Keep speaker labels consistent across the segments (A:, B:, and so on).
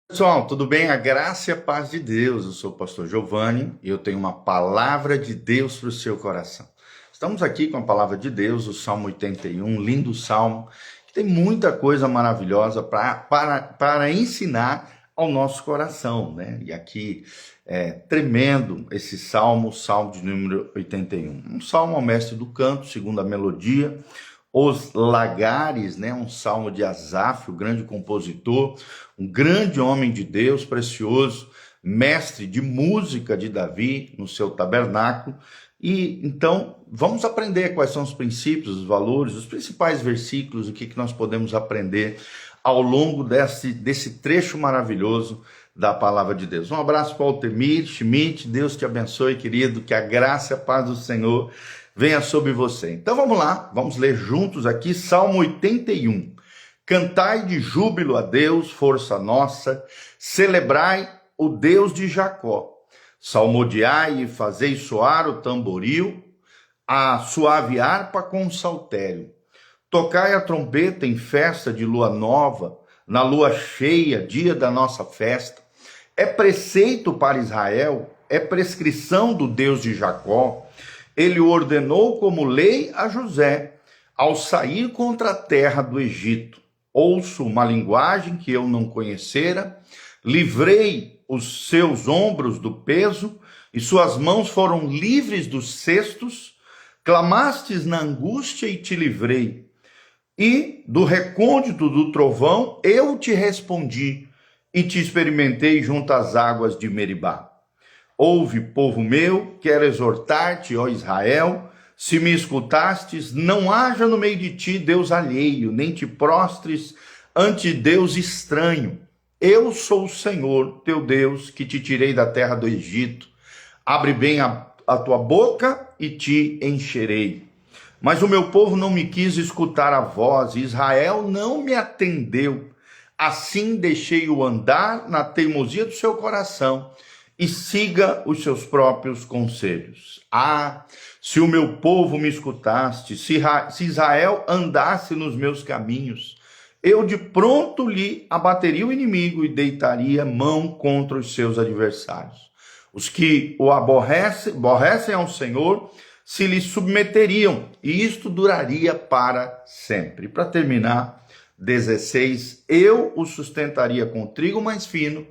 A: Pessoal, tudo bem? A graça e a paz de Deus. Eu sou o pastor Giovanni e eu tenho uma palavra de Deus para o seu coração. Estamos aqui com a palavra de Deus, o Salmo 81, um lindo salmo, que tem muita coisa maravilhosa para ensinar ao nosso coração, né? E aqui é tremendo esse salmo, o salmo de número 81. Um salmo ao mestre do canto, segundo a melodia. Os Lagares, né? Um salmo de Asaf, o grande compositor, um grande homem de Deus, precioso, mestre de música de Davi no seu tabernáculo. E então vamos aprender quais são os princípios, os valores, os principais versículos, o que nós podemos aprender ao longo desse trecho maravilhoso da palavra de Deus. Um abraço para o Altemir Schmidt, Deus te abençoe, querido, que a graça e a paz do Senhor venha sobre você. Então vamos lá, vamos ler juntos aqui Salmo 81. Cantai de júbilo a Deus, força nossa, celebrai o Deus de Jacó. Salmodiai e fazei soar o tamboril, a suave harpa com saltério. Tocai a trombeta em festa de lua nova, na lua cheia, dia da nossa festa. É preceito para Israel, é prescrição do Deus de Jacó. Ele ordenou como lei a José, ao sair contra a terra do Egito. Ouço uma linguagem que eu não conhecera, livrei os seus ombros do peso, e suas mãos foram livres dos cestos. Clamastes na angústia e te livrei, e do recôndito do trovão eu te respondi, e te experimentei junto às águas de Meribá. Ouve, povo meu, quero exortar-te, ó Israel, se me escutastes, não haja no meio de ti Deus alheio, nem te prostres ante Deus estranho. Eu sou o Senhor, teu Deus, que te tirei da terra do Egito. Abre bem a tua boca e te encherei. Mas o meu povo não me quis escutar a voz, e Israel não me atendeu. Assim deixei-o andar na teimosia do seu coração, e siga os seus próprios conselhos. Ah, se o meu povo me escutaste, se Israel andasse nos meus caminhos, eu de pronto lhe abateria o inimigo e deitaria mão contra os seus adversários. Os que o aborrecem ao Senhor se lhe submeteriam, e isto duraria para sempre. Para terminar, 16, eu o sustentaria com trigo mais fino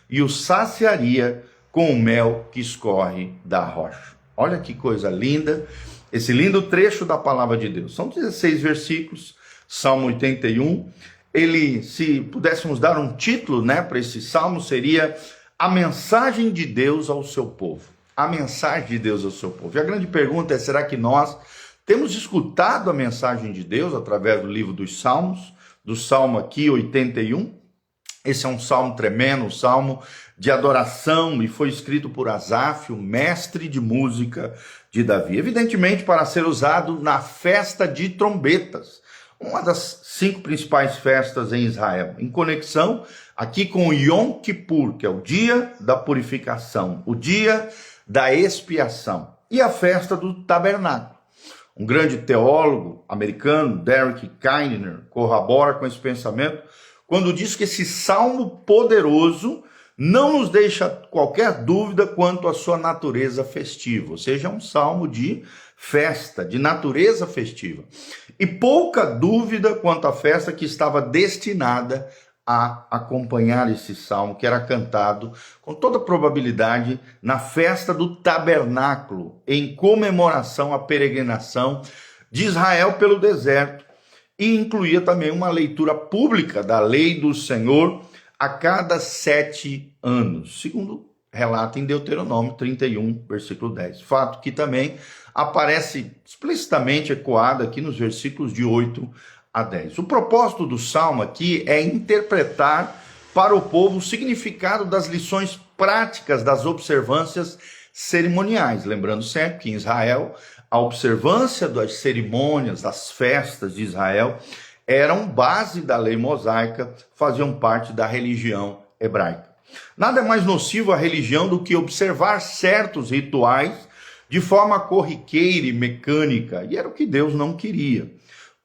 A: e o saciaria com o mel que escorre da rocha. Olha que coisa linda, esse lindo trecho da palavra de Deus. São 16 versículos, Salmo 81. Ele, se pudéssemos dar um título, né, para esse salmo, seria a mensagem de Deus ao seu povo. A mensagem de Deus ao seu povo. E a grande pergunta é, será que nós temos escutado a mensagem de Deus através do livro dos Salmos, do Salmo aqui 81? Esse é um salmo tremendo, um salmo de adoração, e foi escrito por Asaf, o mestre de música de Davi. Evidentemente, para ser usado na festa de trombetas, uma das 5 principais festas em Israel, em conexão aqui com o Yom Kippur, que é o dia da purificação, o dia da expiação, e a festa do tabernáculo. Um grande teólogo americano, Derek Kidner, corrobora com esse pensamento quando diz que esse salmo poderoso não nos deixa qualquer dúvida quanto à sua natureza festiva, ou seja, é um salmo de festa, de natureza festiva. E pouca dúvida quanto à festa que estava destinada a acompanhar esse salmo, que era cantado, com toda probabilidade, na festa do tabernáculo, em comemoração à peregrinação de Israel pelo deserto, e incluía também uma leitura pública da lei do Senhor a cada 7 anos, segundo relata em Deuteronômio 31, versículo 10. Fato que também aparece explicitamente ecoado aqui nos versículos de 8 a 10. O propósito do salmo aqui é interpretar para o povo o significado das lições práticas das observâncias cerimoniais. Lembrando sempre que em Israel a observância das cerimônias, das festas de Israel, eram base da lei mosaica, faziam parte da religião hebraica. Nada é mais nocivo à religião do que observar certos rituais de forma corriqueira e mecânica, e era o que Deus não queria,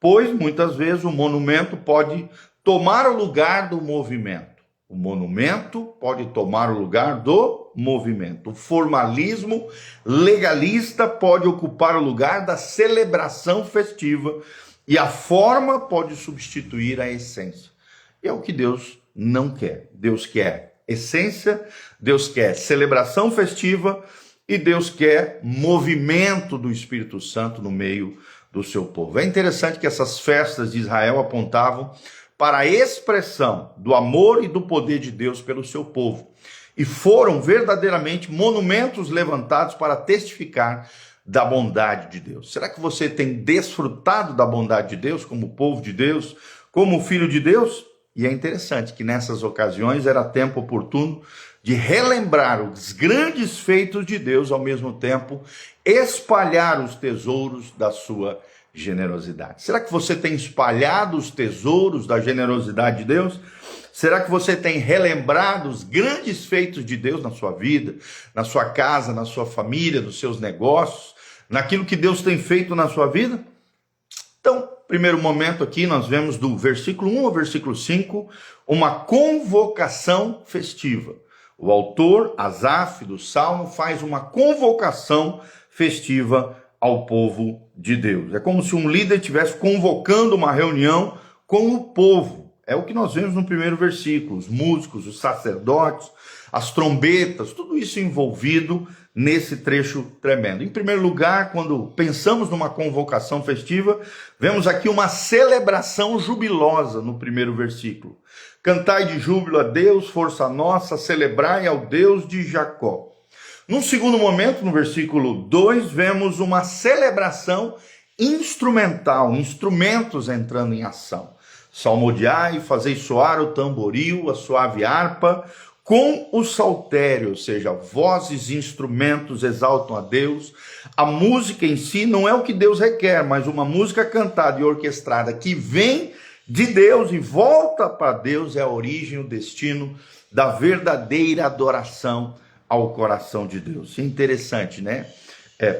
A: pois muitas vezes o monumento pode tomar o lugar do movimento. O monumento pode tomar o lugar do movimento. O formalismo legalista pode ocupar o lugar da celebração festiva e a forma pode substituir a essência. É o que Deus não quer. Deus quer essência, Deus quer celebração festiva e Deus quer movimento do Espírito Santo no meio do seu povo. É interessante que essas festas de Israel apontavam para a expressão do amor e do poder de Deus pelo seu povo. E foram verdadeiramente monumentos levantados para testificar da bondade de Deus. Será que você tem desfrutado da bondade de Deus como povo de Deus, como filho de Deus? E é interessante que nessas ocasiões era tempo oportuno de relembrar os grandes feitos de Deus, ao mesmo tempo espalhar os tesouros da sua generosidade. Será que você tem espalhado os tesouros da generosidade de Deus? Será que você tem relembrado os grandes feitos de Deus na sua vida, na sua casa, na sua família, nos seus negócios, naquilo que Deus tem feito na sua vida? Então, primeiro momento aqui, nós vemos do versículo 1 ao versículo 5, uma convocação festiva. O autor, Asaf, do Salmo, faz uma convocação festiva ao povo de Deus. É como se um líder estivesse convocando uma reunião com o povo. É o que nós vemos no primeiro versículo. Os músicos, os sacerdotes, as trombetas, tudo isso envolvido nesse trecho tremendo. Em primeiro lugar, quando pensamos numa convocação festiva, vemos aqui uma celebração jubilosa no primeiro versículo. Cantai de júbilo a Deus, força nossa, celebrai ao Deus de Jacó. Num segundo momento, no versículo 2, vemos uma celebração instrumental, instrumentos entrando em ação. Salmodiai, fazei soar o tamboril, a suave harpa, com o saltério, ou seja, vozes e instrumentos exaltam a Deus. A música em si não é o que Deus requer, mas uma música cantada e orquestrada que vem de Deus e volta para Deus é a origem, o destino da verdadeira adoração ao coração de Deus. É interessante, né?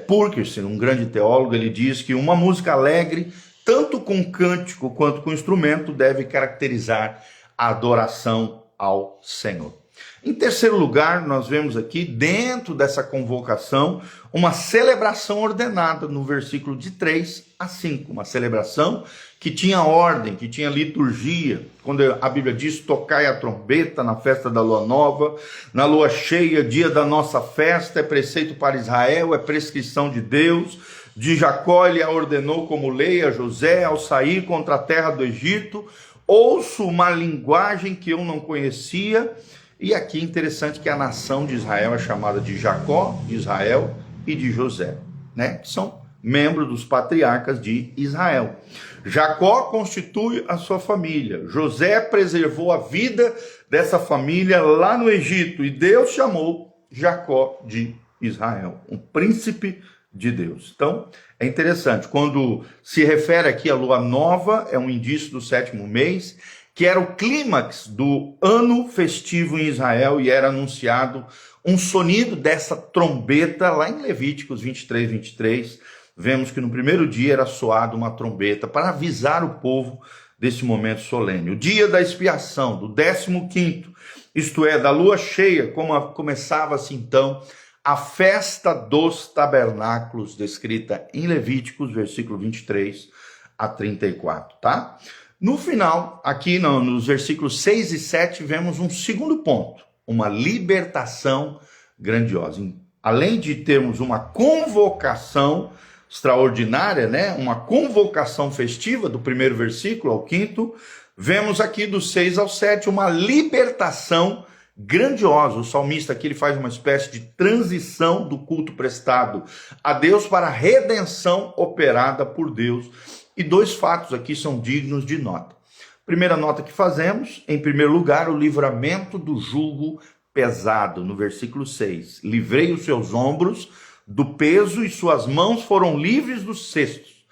A: Purkeson, um grande teólogo, ele diz que uma música alegre, tanto com cântico quanto com instrumento, deve caracterizar a adoração ao Senhor. Em terceiro lugar, nós vemos aqui, dentro dessa convocação, uma celebração ordenada no versículo de 3 a 5. Uma celebração que tinha ordem, que tinha liturgia. Quando a Bíblia diz, tocai a trombeta na festa da lua nova, na lua cheia, dia da nossa festa, é preceito para Israel, é prescrição de Deus. De Jacó ele a ordenou como lei a José ao sair contra a terra do Egito. Ouço uma linguagem que eu não conhecia. E aqui é interessante que a nação de Israel é chamada de Jacó, de Israel e de José, né? Que são membros dos patriarcas de Israel. Jacó constitui a sua família. José preservou a vida dessa família lá no Egito. E Deus chamou Jacó de Israel, um príncipe de Deus. Então, é interessante. Quando se refere aqui à lua nova, é um indício do 7º mês, que era o clímax do ano festivo em Israel, e era anunciado um sonido dessa trombeta lá em Levíticos 23. Vemos que no primeiro dia era soada uma trombeta para avisar o povo desse momento solene. O dia da expiação, do 15º, isto é, da lua cheia, começava-se então a festa dos tabernáculos, descrita em Levíticos, versículo 23 a 34, tá? No final, aqui nos versículos 6 e 7, vemos um segundo ponto, uma libertação grandiosa. Além de termos uma convocação extraordinária, né? Uma convocação festiva do primeiro versículo ao 5º, vemos aqui do 6 ao 7 uma libertação grandiosa. O salmista aqui ele faz uma espécie de transição do culto prestado a Deus para a redenção operada por Deus. E dois fatos aqui são dignos de nota. Primeira nota que fazemos, em primeiro lugar, o livramento do jugo pesado, no versículo 6. Livrei os seus ombros do peso e suas mãos foram livres dos cestos.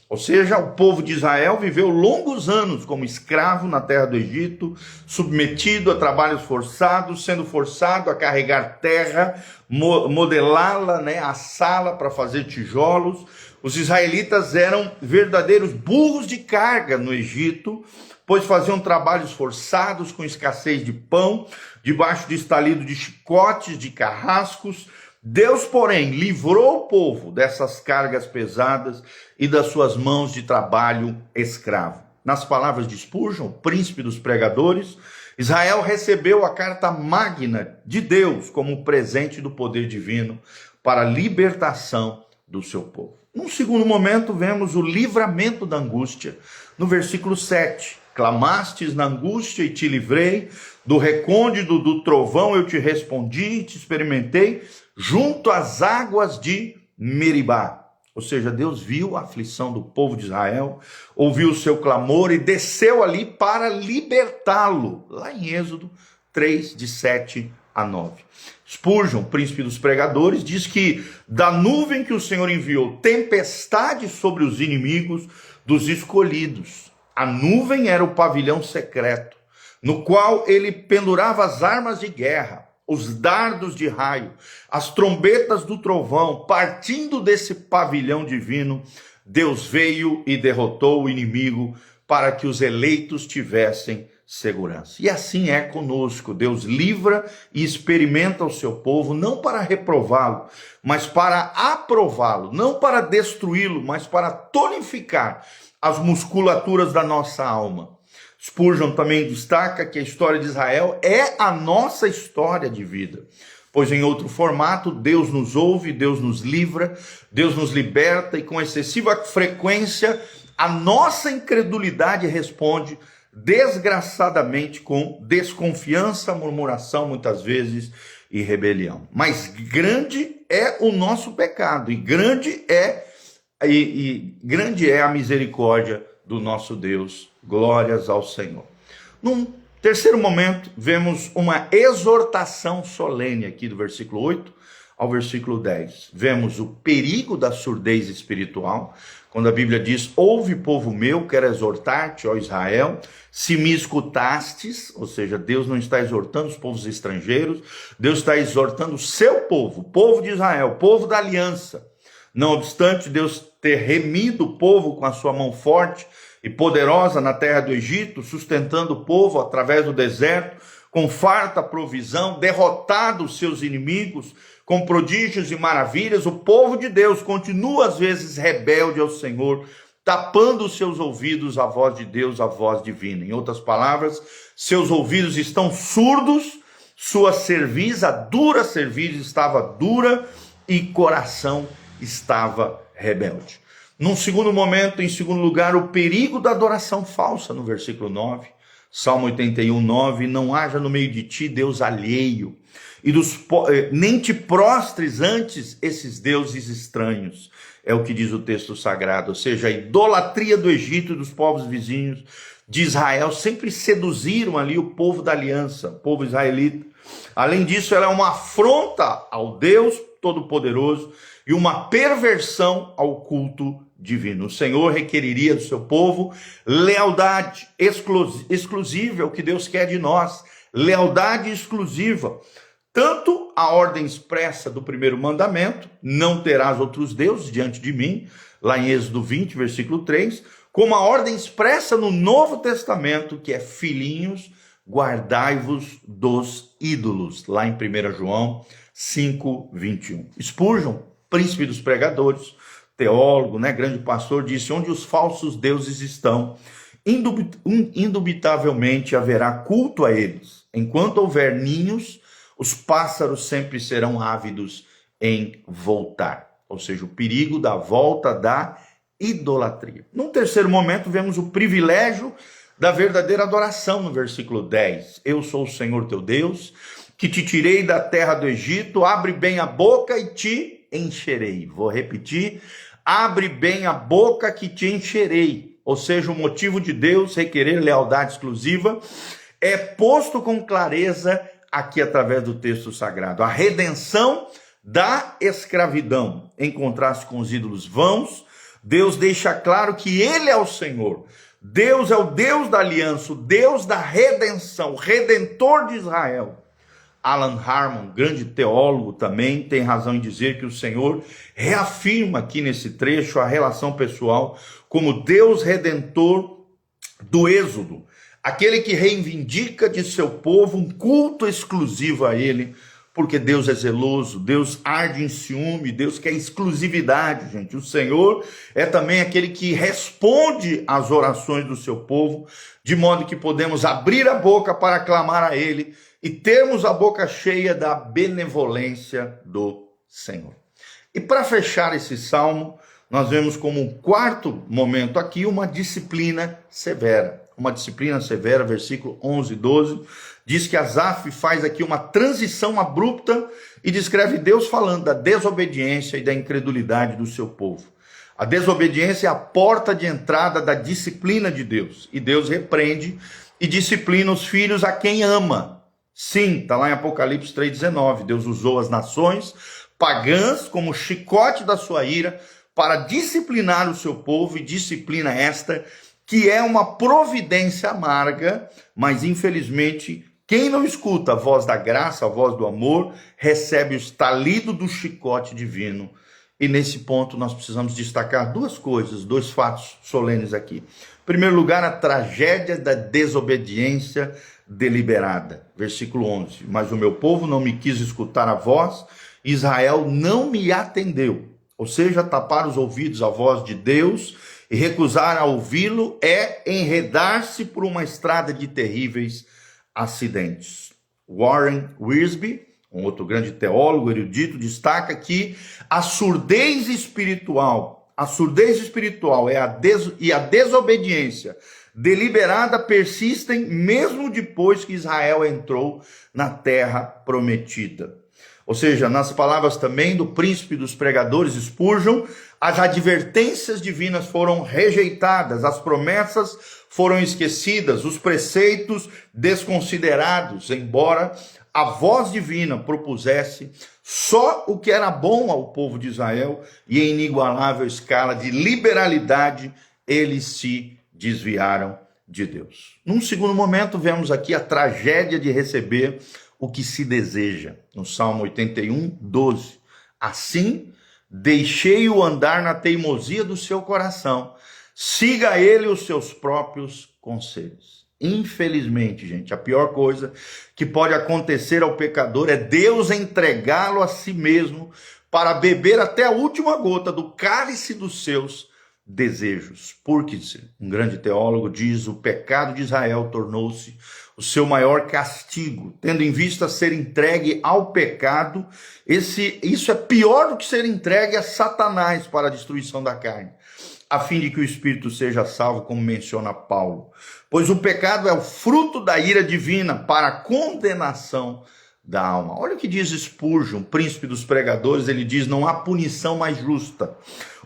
A: Ou seja, o povo de Israel viveu longos anos como escravo na terra do Egito, submetido a trabalhos forçados, sendo forçado a carregar terra, modelá-la, né, assá-la para fazer tijolos. Os israelitas eram verdadeiros burros de carga no Egito, pois faziam trabalhos forçados com escassez de pão, debaixo de estalido de chicotes, de carrascos. Deus, porém, livrou o povo dessas cargas pesadas e das suas mãos de trabalho escravo. Nas palavras de Spurgeon, príncipe dos pregadores, Israel recebeu a carta magna de Deus como presente do poder divino para a libertação do seu povo. Num segundo momento, vemos o livramento da angústia, no versículo 7. Clamastes na angústia e te livrei, do recôndito do trovão eu te respondi e te experimentei, junto às águas de Meribá. Ou seja, Deus viu a aflição do povo de Israel, ouviu o seu clamor e desceu ali para libertá-lo, lá em Êxodo 3, de 7 a 9. Spurgeon, príncipe dos pregadores, diz que da nuvem que o Senhor enviou tempestade sobre os inimigos dos escolhidos. A nuvem era o pavilhão secreto, no qual ele pendurava as armas de guerra, os dardos de raio, as trombetas do trovão. Partindo desse pavilhão divino, Deus veio e derrotou o inimigo para que os eleitos tivessem segurança. E assim é conosco. Deus livra e experimenta o seu povo, não para reprová-lo, mas para aprová-lo, não para destruí-lo, mas para tonificar as musculaturas da nossa alma. Spurgeon também destaca que a história de Israel é a nossa história de vida, pois em outro formato Deus nos ouve, Deus nos livra, Deus nos liberta, e com excessiva frequência a nossa incredulidade responde desgraçadamente com desconfiança, murmuração muitas vezes e rebelião. Mas grande é o nosso pecado, e grande é a misericórdia do nosso Deus. Glórias ao Senhor. Num terceiro momento, vemos uma exortação solene aqui do versículo 8 ao versículo 10. Vemos o perigo da surdez espiritual, quando a Bíblia diz: ouve, povo meu, quero exortar-te, ó Israel, se me escutastes. Ou seja, Deus não está exortando os povos estrangeiros, Deus está exortando o seu povo, o povo de Israel, o povo da aliança. Não obstante Deus ter remido o povo com a sua mão forte e poderosa na terra do Egito, sustentando o povo através do deserto, com farta provisão, derrotado os seus inimigos, com prodígios e maravilhas, o povo de Deus continua às vezes rebelde ao Senhor, tapando os seus ouvidos à voz de Deus, à voz divina. Em outras palavras, seus ouvidos estão surdos, sua cerviz, a dura cerviz estava dura e coração estava rebelde. Num segundo momento, em segundo lugar, o perigo da adoração falsa, no versículo 9. Salmo 81, 9. Não haja no meio de ti Deus alheio, e nem te prostres antes esses deuses estranhos. É o que diz o texto sagrado. Ou seja, a idolatria do Egito e dos povos vizinhos de Israel sempre seduziram ali o povo da aliança, o povo israelita. Além disso, ela é uma afronta ao Deus Todo-Poderoso e uma perversão ao culto divino. O Senhor requeriria do seu povo lealdade exclusiva, é o que Deus quer de nós, lealdade exclusiva. Tanto a ordem expressa do primeiro mandamento, não terás outros deuses diante de mim, lá em Êxodo 20, versículo 3, como a ordem expressa no Novo Testamento, que é: filhinhos, guardai-vos dos ídolos, lá em 1 João 5, 21. Spurgeon, príncipe dos pregadores, teólogo, grande pastor, disse: onde os falsos deuses estão, indubitavelmente haverá culto a eles. Enquanto houver ninhos, os pássaros sempre serão ávidos em voltar. Ou seja, o perigo da volta da idolatria. Num terceiro momento, vemos o privilégio da verdadeira adoração, no versículo 10. Eu sou o Senhor teu Deus, que te tirei da terra do Egito, abre bem a boca e te encherei. Vou repetir: abre bem a boca que te encherei. Ou seja, o motivo de Deus requerer lealdade exclusiva é posto com clareza aqui através do texto sagrado. A redenção da escravidão, em contraste com os ídolos vãos, Deus deixa claro que Ele é o Senhor. Deus é o Deus da aliança, o Deus da redenção, o Redentor de Israel. Alan Harmon, grande teólogo, também tem razão em dizer que o Senhor reafirma aqui nesse trecho a relação pessoal como Deus Redentor do Êxodo, aquele que reivindica de seu povo um culto exclusivo a ele, porque Deus é zeloso, Deus arde em ciúme, Deus quer exclusividade, gente. O Senhor é também aquele que responde às orações do seu povo, de modo que podemos abrir a boca para clamar a ele e termos a boca cheia da benevolência do Senhor. E para fechar esse salmo, nós vemos como um quarto momento aqui uma disciplina severa. Uma disciplina severa, versículo 11 e 12, diz que Asaf faz aqui uma transição abrupta e descreve Deus falando da desobediência e da incredulidade do seu povo. A desobediência é a porta de entrada da disciplina de Deus. E Deus repreende e disciplina os filhos a quem ama. Sim, está lá em Apocalipse 3,19. Deus usou as nações pagãs como chicote da sua ira para disciplinar o seu povo, e disciplina esta que é uma providência amarga, mas infelizmente quem não escuta a voz da graça, a voz do amor, recebe o estalido do chicote divino. E nesse ponto nós precisamos destacar duas coisas, dois fatos solenes aqui. Em primeiro lugar, a tragédia da desobediência deliberada. Versículo 11. Mas o meu povo não me quis escutar a voz, Israel não me atendeu. Ou seja, tapar os ouvidos à voz de Deus e recusar a ouvi-lo é enredar-se por uma estrada de terríveis acidentes. Warren Wiersbe, um outro grande teólogo erudito, destaca que a surdez espiritual e a desobediência deliberada persistem mesmo depois que Israel entrou na terra prometida. Ou seja, nas palavras também do príncipe dos pregadores Spurgeon, as advertências divinas foram rejeitadas, as promessas foram esquecidas, os preceitos desconsiderados, embora a voz divina propusesse só o que era bom ao povo de Israel, e em inigualável escala de liberalidade eles se desviaram de Deus. Num segundo momento, vemos aqui a tragédia de receber o que se deseja. No Salmo 81, 12. Assim, deixei-o andar na teimosia do seu coração. Siga ele os seus próprios conselhos. Infelizmente, gente, a pior coisa que pode acontecer ao pecador é Deus entregá-lo a si mesmo para beber até a última gota do cálice dos seus desejos. Porque, um grande teólogo diz, o pecado de Israel tornou-se o seu maior castigo, tendo em vista ser entregue ao pecado. Isso é pior do que ser entregue a Satanás para a destruição da carne, a fim de que o espírito seja salvo, como menciona Paulo. Pois o pecado é o fruto da ira divina para a condenação da alma. Olha o que diz Spurgeon, príncipe dos pregadores, ele diz, não há punição mais justa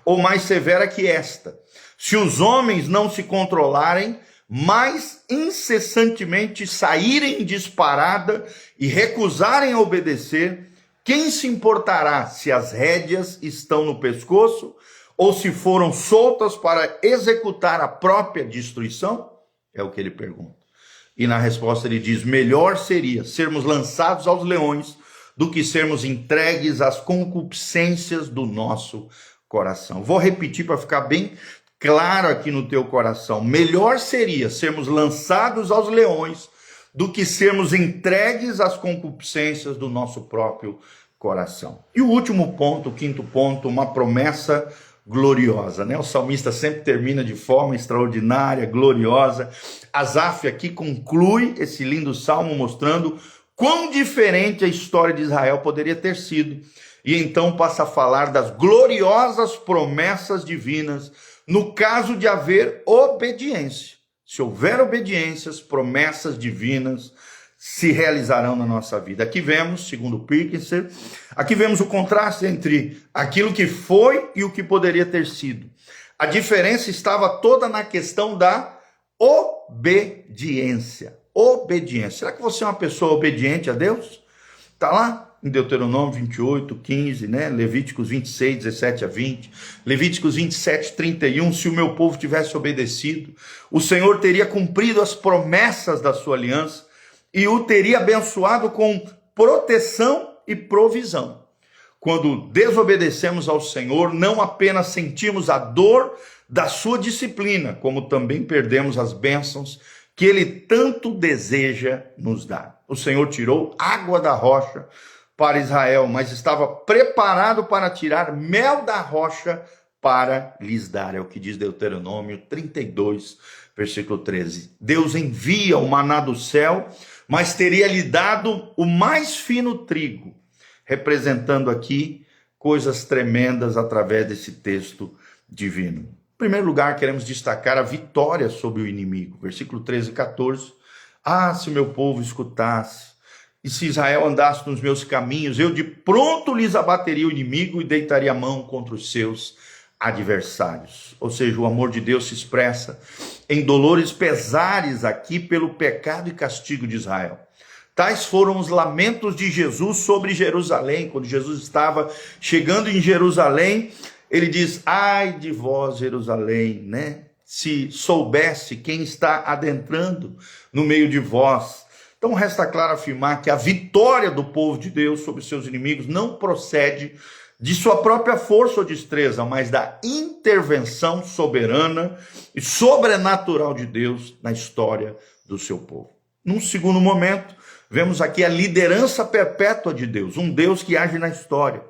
A: ou mais severa que esta. Se os homens não se controlarem, mas incessantemente saírem em disparada e recusarem a obedecer, quem se importará se as rédeas estão no pescoço ou se foram soltas para executar a própria destruição? É o que ele pergunta. E na resposta ele diz, melhor seria sermos lançados aos leões do que sermos entregues às concupiscências do nosso coração. Vou repetir para ficar bem claro aqui no teu coração. Melhor seria sermos lançados aos leões do que sermos entregues às concupiscências do nosso próprio coração. E o último ponto, o quinto ponto, uma promessa gloriosa, né? O salmista sempre termina de forma extraordinária, gloriosa. Asaf aqui conclui esse lindo salmo mostrando quão diferente a história de Israel poderia ter sido. E então passa a falar das gloriosas promessas divinas no caso de haver obediência. Se houver obediência, as promessas divinas se realizarão na nossa vida. Aqui vemos, segundo Pirkser, aqui vemos o contraste entre aquilo que foi e o que poderia ter sido. A diferença estava toda na questão da obediência. Obediência. Será que você é uma pessoa obediente a Deus? Está lá em Deuteronômio 28, 15, né? Levíticos 26, 17 a 20, Levíticos 27, 31, se o meu povo tivesse obedecido, o Senhor teria cumprido as promessas da sua aliança e o teria abençoado com proteção e provisão. Quando desobedecemos ao Senhor, não apenas sentimos a dor da sua disciplina, como também perdemos as bênçãos que ele tanto deseja nos dar. O Senhor tirou água da rocha para Israel, mas estava preparado para tirar mel da rocha para lhes dar. É o que diz Deuteronômio 32, versículo 13. Deus envia o maná do céu, mas teria lhe dado o mais fino trigo, representando aqui coisas tremendas através desse texto divino. Em primeiro lugar, queremos destacar a vitória sobre o inimigo. Versículo 13 e 14. Ah, se o meu povo escutasse, e se Israel andasse nos meus caminhos, eu de pronto lhes abateria o inimigo e deitaria a mão contra os seus adversários. Ou seja, o amor de Deus se expressa em dolores pesares aqui pelo pecado e castigo de Israel. Tais foram os lamentos de Jesus sobre Jerusalém. Quando Jesus estava chegando em Jerusalém, ele diz: ai de vós, Jerusalém, né? Se soubesse quem está adentrando no meio de vós. Então resta claro afirmar que a vitória do povo de Deus sobre seus inimigos não procede de sua própria força ou destreza, mas da intervenção soberana e sobrenatural de Deus na história do seu povo. Num segundo momento, vemos aqui a liderança perpétua de Deus, um Deus que age na história.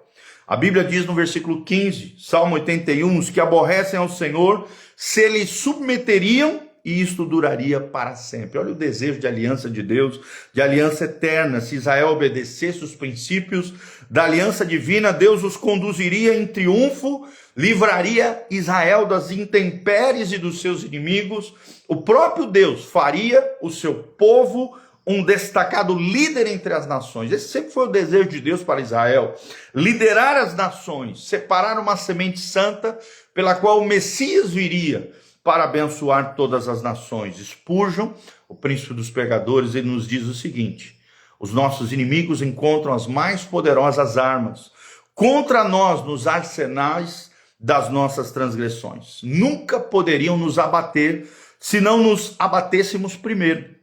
A: A Bíblia diz no versículo 15, Salmo 81, os que aborrecem ao Senhor se lhe submeteriam e isto duraria para sempre. Olha o desejo de aliança de Deus, de aliança eterna. Se Israel obedecesse os princípios da aliança divina, Deus os conduziria em triunfo, livraria Israel das intempéries e dos seus inimigos. O próprio Deus faria o seu povo um destacado líder entre as nações. Esse sempre foi o desejo de Deus para Israel. Liderar as nações, separar uma semente santa pela qual o Messias viria para abençoar todas as nações. Spurgeon, o príncipe dos pregadores, ele nos diz o seguinte: os nossos inimigos encontram as mais poderosas armas contra nós nos arsenais das nossas transgressões. Nunca poderiam nos abater se não nos abatêssemos primeiro.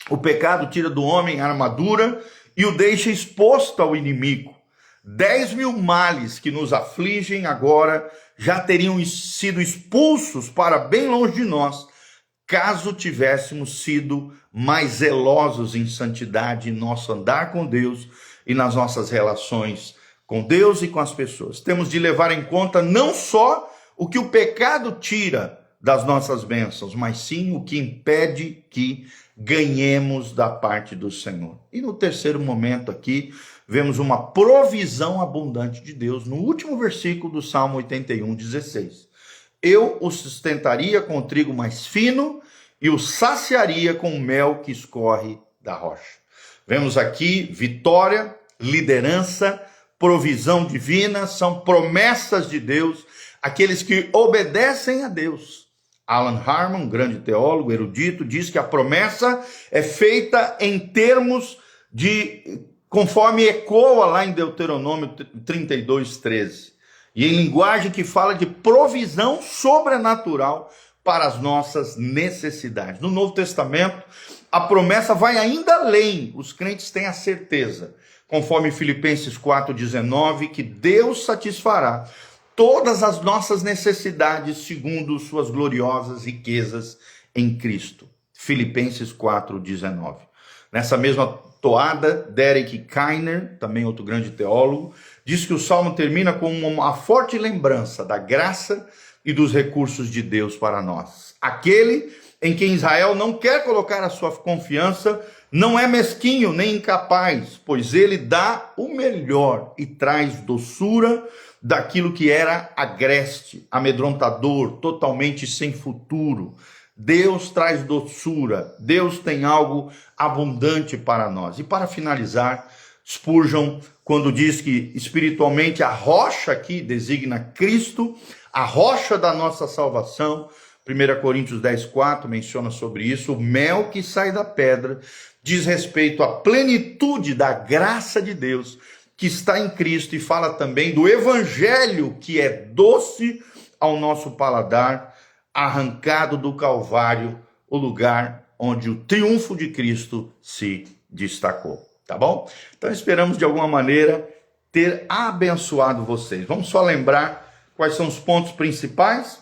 A: O pecado tira do homem a armadura e o deixa exposto ao inimigo. 10.000 males que nos afligem agora já teriam sido expulsos para bem longe de nós, caso tivéssemos sido mais zelosos em santidade em nosso andar com Deus e nas nossas relações com Deus e com as pessoas. Temos de levar em conta não só o que o pecado tira das nossas bênçãos, mas sim o que impede que ganhemos da parte do Senhor. E no terceiro momento aqui, vemos uma provisão abundante de Deus no último versículo do Salmo 81, 16. Eu o sustentaria com o trigo mais fino e o saciaria com o mel que escorre da rocha. Vemos aqui vitória, liderança, provisão divina, são promessas de Deus, aqueles que obedecem a Deus. Alan Harmon, um grande teólogo, erudito, diz que a promessa é feita em termos de, conforme ecoa lá em Deuteronômio 32, 13. E em linguagem que fala de provisão sobrenatural para as nossas necessidades. No Novo Testamento, a promessa vai ainda além. Os crentes têm a certeza, conforme Filipenses 4,19, que Deus satisfará todas as nossas necessidades segundo suas gloriosas riquezas em Cristo. Filipenses 4,19. Nessa mesma toada, Derek Kiner, também outro grande teólogo, diz que o Salmo termina com uma forte lembrança da graça e dos recursos de Deus para nós. Aquele em quem Israel não quer colocar a sua confiança não é mesquinho nem incapaz, pois ele dá o melhor e traz doçura daquilo que era agreste, amedrontador, totalmente sem futuro. Deus traz doçura, Deus tem algo abundante para nós. E para finalizar, Spurgeon, quando diz que espiritualmente a rocha aqui designa Cristo, a rocha da nossa salvação, 1 Coríntios 10,4 menciona sobre isso, o mel que sai da pedra diz respeito à plenitude da graça de Deus que está em Cristo, e fala também do evangelho que é doce ao nosso paladar, arrancado do Calvário, o lugar onde o triunfo de Cristo se destacou, tá bom? Então esperamos de alguma maneira ter abençoado vocês. Vamos só lembrar quais são os pontos principais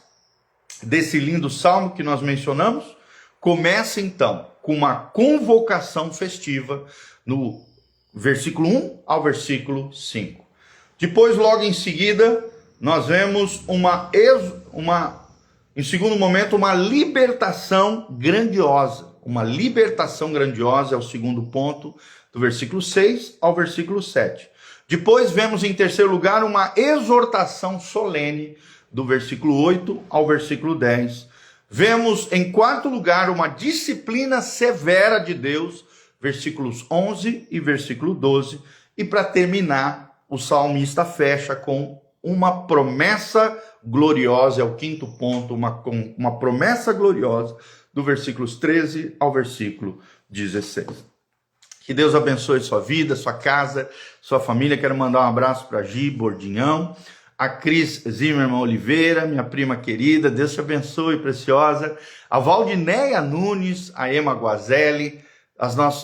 A: desse lindo salmo que nós mencionamos. Começa então com uma convocação festiva no versículo 1 ao versículo 5. Depois, logo em seguida, nós vemos em segundo momento, uma libertação grandiosa. Uma libertação grandiosa é o segundo ponto, do versículo 6 ao versículo 7. Depois vemos em terceiro lugar uma exortação solene, do versículo 8 ao versículo 10. Vemos em quarto lugar uma disciplina severa de Deus, versículos 11 e versículo 12. E para terminar, o salmista fecha com uma promessa gloriosa, é o quinto ponto, uma promessa gloriosa, do versículos 13 ao versículo 16. Que Deus abençoe sua vida, sua casa, sua família. Quero mandar um abraço para a Gi Bordinhão, a Cris Zimmermann Oliveira, minha prima querida, Deus te abençoe, preciosa. A Valdineia Nunes, a Emma Guazelli,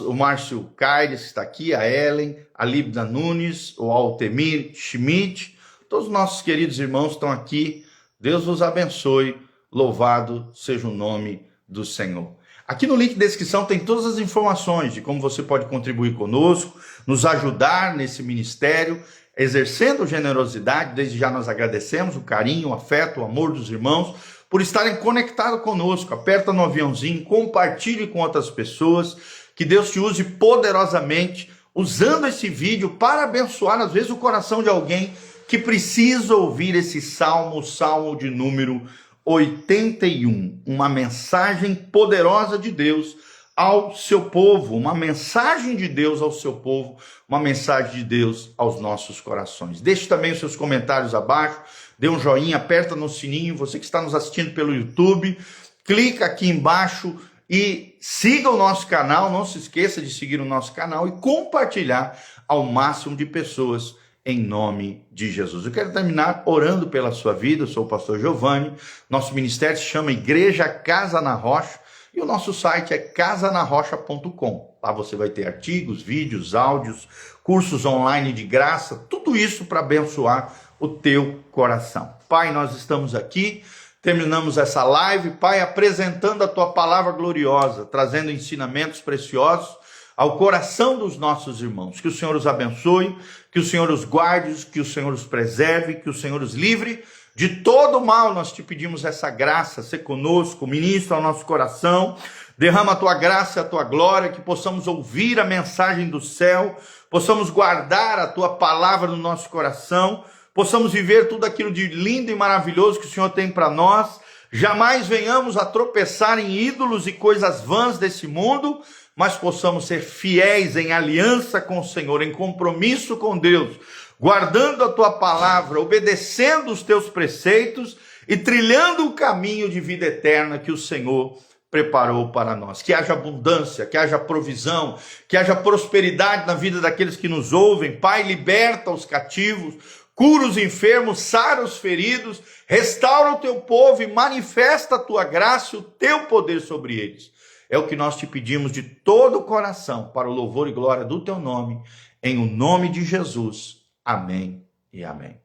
A: o Márcio Caires, que está aqui, a Ellen, a Libda Nunes, o Altemir Schmidt, todos os nossos queridos irmãos estão aqui. Deus vos abençoe, louvado seja o nome do Senhor. Aqui no link de descrição tem todas as informações de como você pode contribuir conosco, nos ajudar nesse ministério, exercendo generosidade. Desde já nós agradecemos o carinho, o afeto, o amor dos irmãos, por estarem conectados conosco. Aperta no aviãozinho, compartilhe com outras pessoas, que Deus te use poderosamente, usando esse vídeo para abençoar, às vezes, o coração de alguém que precisa ouvir esse salmo, o salmo de número 81, uma mensagem poderosa de Deus ao seu povo, uma mensagem de Deus ao seu povo, uma mensagem de Deus aos nossos corações. Deixe também os seus comentários abaixo, dê um joinha, aperta no sininho, você que está nos assistindo pelo YouTube, clica aqui embaixo e siga o nosso canal, não se esqueça de seguir o nosso canal e compartilhar ao máximo de pessoas, em nome de Jesus. Eu quero terminar orando pela sua vida. Eu sou o pastor Giovani, nosso ministério se chama Igreja Casa na Rocha e o nosso site é casanarrocha.com. Lá você vai ter artigos, vídeos, áudios, cursos online de graça, tudo isso para abençoar o teu coração. Pai, nós estamos aqui, terminamos essa live, Pai, apresentando a tua palavra gloriosa, trazendo ensinamentos preciosos ao coração dos nossos irmãos. Que o Senhor os abençoe, que o Senhor os guarde, que o Senhor os preserve, que o Senhor os livre de todo mal. Nós te pedimos essa graça, ser conosco, ministra ao nosso coração, derrama a tua graça e a tua glória, que possamos ouvir a mensagem do céu, possamos guardar a tua palavra no nosso coração, possamos viver tudo aquilo de lindo e maravilhoso que o Senhor tem para nós, jamais venhamos a tropeçar em ídolos e coisas vãs desse mundo, mas possamos ser fiéis em aliança com o Senhor, em compromisso com Deus, guardando a tua palavra, obedecendo os teus preceitos e trilhando o caminho de vida eterna que o Senhor preparou para nós. Que haja abundância, que haja provisão, que haja prosperidade na vida daqueles que nos ouvem. Pai, liberta os cativos, cura os enfermos, sara os feridos, restaura o teu povo e manifesta a tua graça e o teu poder sobre eles. É o que nós te pedimos de todo o coração, para o louvor e glória do teu nome, em o nome de Jesus. Amém e amém.